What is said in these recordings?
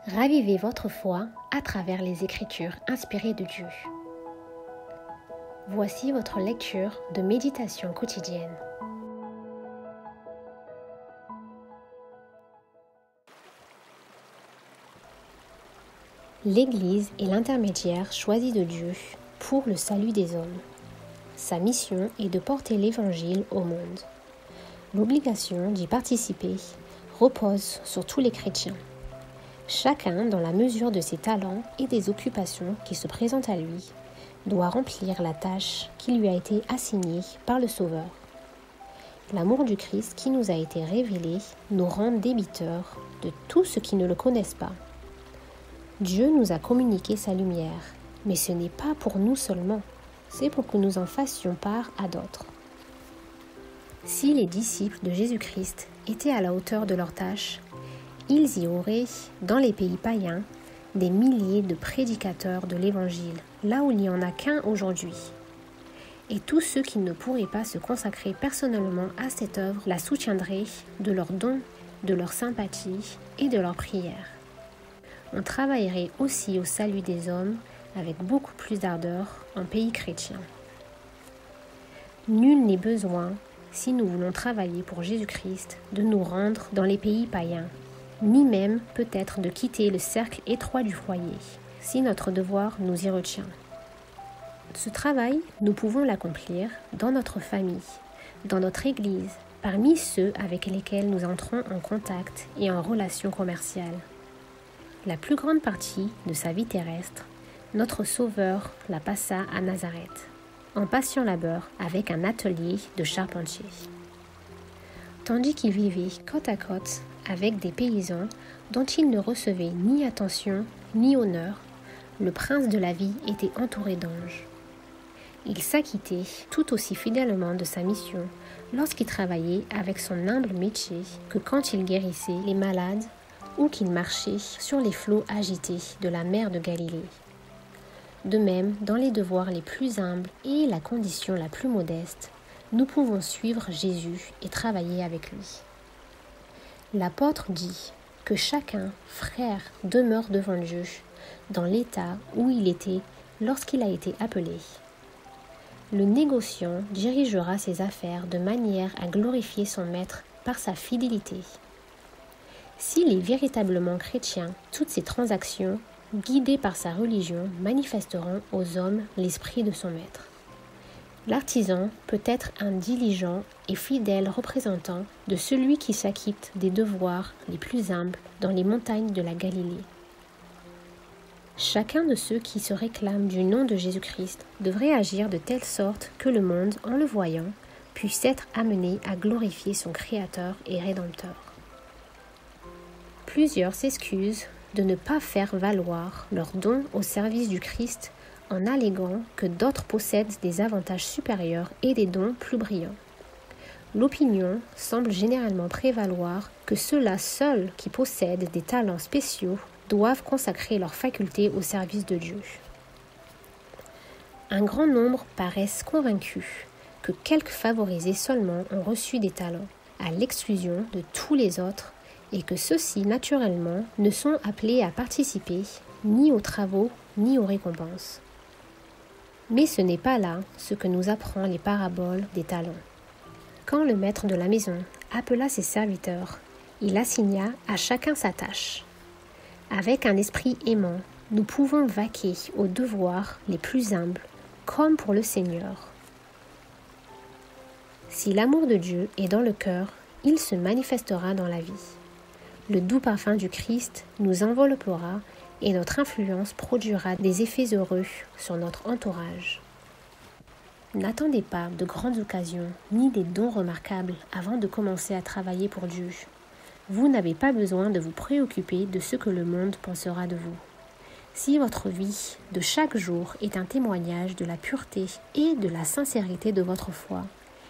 Ravivez votre foi à travers les Écritures inspirées de Dieu. Voici votre lecture de méditation quotidienne. L'Église est l'intermédiaire choisi de Dieu pour le salut des hommes. Sa mission est de porter l'Évangile au monde. L'obligation d'y participer repose sur tous les chrétiens. Chacun, dans la mesure de ses talents et des occupations qui se présentent à lui, doit remplir la tâche qui lui a été assignée par le Sauveur. L'amour du Christ qui nous a été révélé nous rend débiteurs de tout ce qui ne le connaissent pas. Dieu nous a communiqué sa lumière, mais ce n'est pas pour nous seulement, c'est pour que nous en fassions part à d'autres. Si les disciples de Jésus-Christ étaient à la hauteur de leur tâche, ils y auraient, dans les pays païens, des milliers de prédicateurs de l'Évangile, là où il n'y en a qu'un aujourd'hui. Et tous ceux qui ne pourraient pas se consacrer personnellement à cette œuvre la soutiendraient de leurs dons, de leur sympathie et de leurs prières. On travaillerait aussi au salut des hommes avec beaucoup plus d'ardeur en pays chrétien. Nul n'est besoin, si nous voulons travailler pour Jésus-Christ, de nous rendre dans les pays païens, ni même peut-être de quitter le cercle étroit du foyer, si notre devoir nous y retient. Ce travail, nous pouvons l'accomplir dans notre famille, dans notre Église, parmi ceux avec lesquels nous entrons en contact et en relation commerciale. La plus grande partie de sa vie terrestre, notre Sauveur la passa à Nazareth, en patient labeur avec un atelier de charpentier. Tandis qu'il vivait côte à côte avec des paysans dont il ne recevait ni attention ni honneur, le prince de la vie était entouré d'anges. Il s'acquittait tout aussi fidèlement de sa mission lorsqu'il travaillait avec son humble métier que quand il guérissait les malades ou qu'il marchait sur les flots agités de la mer de Galilée. De même, dans les devoirs les plus humbles et la condition la plus modeste, nous pouvons suivre Jésus et travailler avec lui. L'apôtre dit que chacun, frère, demeure devant Dieu dans l'état où il était lorsqu'il a été appelé. Le négociant dirigera ses affaires de manière à glorifier son maître par sa fidélité. S'il est véritablement chrétien, toutes ses transactions, guidées par sa religion, manifesteront aux hommes l'esprit de son maître. L'artisan peut être un diligent et fidèle représentant de celui qui s'acquitte des devoirs les plus humbles dans les montagnes de la Galilée. Chacun de ceux qui se réclament du nom de Jésus-Christ devrait agir de telle sorte que le monde, en le voyant, puisse être amené à glorifier son Créateur et Rédempteur. Plusieurs s'excusent de ne pas faire valoir leurs dons au service du Christ en alléguant que d'autres possèdent des avantages supérieurs et des dons plus brillants. L'opinion semble généralement prévaloir que ceux-là seuls qui possèdent des talents spéciaux doivent consacrer leurs facultés au service de Dieu. Un grand nombre paraissent convaincus que quelques favorisés seulement ont reçu des talents, à l'exclusion de tous les autres, et que ceux-ci, naturellement, ne sont appelés à participer ni aux travaux ni aux récompenses. Mais ce n'est pas là ce que nous apprend les paraboles des talents. Quand le maître de la maison appela ses serviteurs, il assigna à chacun sa tâche. Avec un esprit aimant, nous pouvons vaquer aux devoirs les plus humbles, comme pour le Seigneur. Si l'amour de Dieu est dans le cœur, il se manifestera dans la vie. Le doux parfum du Christ nous enveloppera et notre influence produira des effets heureux sur notre entourage. N'attendez pas de grandes occasions ni des dons remarquables avant de commencer à travailler pour Dieu. Vous n'avez pas besoin de vous préoccuper de ce que le monde pensera de vous. Si votre vie de chaque jour est un témoignage de la pureté et de la sincérité de votre foi,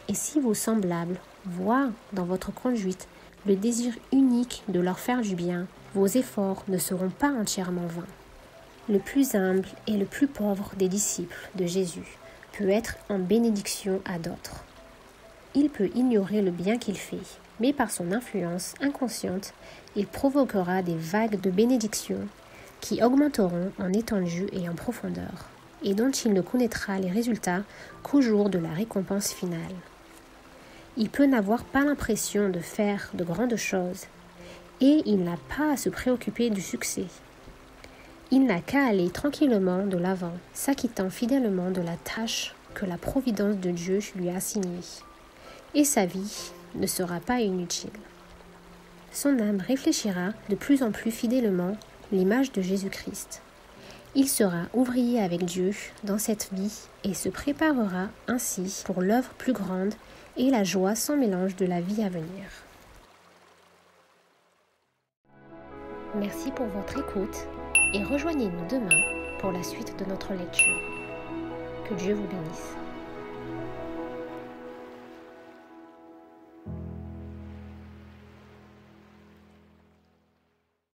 et si vos semblables voient dans votre conduite le désir unique de leur faire du bien, vos efforts ne seront pas entièrement vains. Le plus humble et le plus pauvre des disciples de Jésus peut être en bénédiction à d'autres. Il peut ignorer le bien qu'il fait, mais par son influence inconsciente, il provoquera des vagues de bénédictions qui augmenteront en étendue et en profondeur, et dont il ne connaîtra les résultats qu'au jour de la récompense finale. Il peut n'avoir pas l'impression de faire de grandes choses, et il n'a pas à se préoccuper du succès. Il n'a qu'à aller tranquillement de l'avant, s'acquittant fidèlement de la tâche que la providence de Dieu lui a assignée, et sa vie ne sera pas inutile. Son âme réfléchira de plus en plus fidèlement l'image de Jésus-Christ. Il sera ouvrier avec Dieu dans cette vie et se préparera ainsi pour l'œuvre plus grande et la joie sans mélange de la vie à venir. Merci pour votre écoute et rejoignez-nous demain pour la suite de notre lecture. Que Dieu vous bénisse.